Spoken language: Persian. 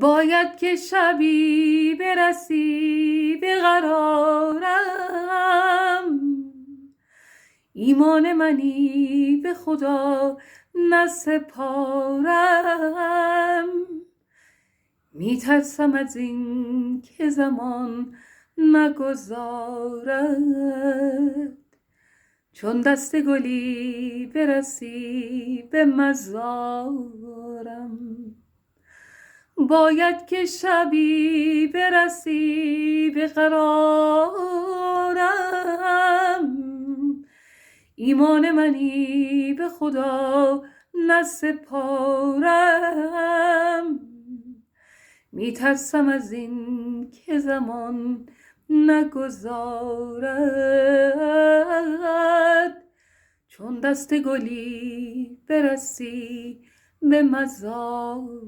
باید که شبی برسی به قرارم، ایمان منی به خدا نسپارم. میترسم از این که زمان نگذارد، چون دست گلی برسی به مزارم. باید که شبی برسی به قرارم، ایمان منی به خدا نسپارم. میترسم از این که زمان نگذارد، چون دست گلی برسی به مزارم.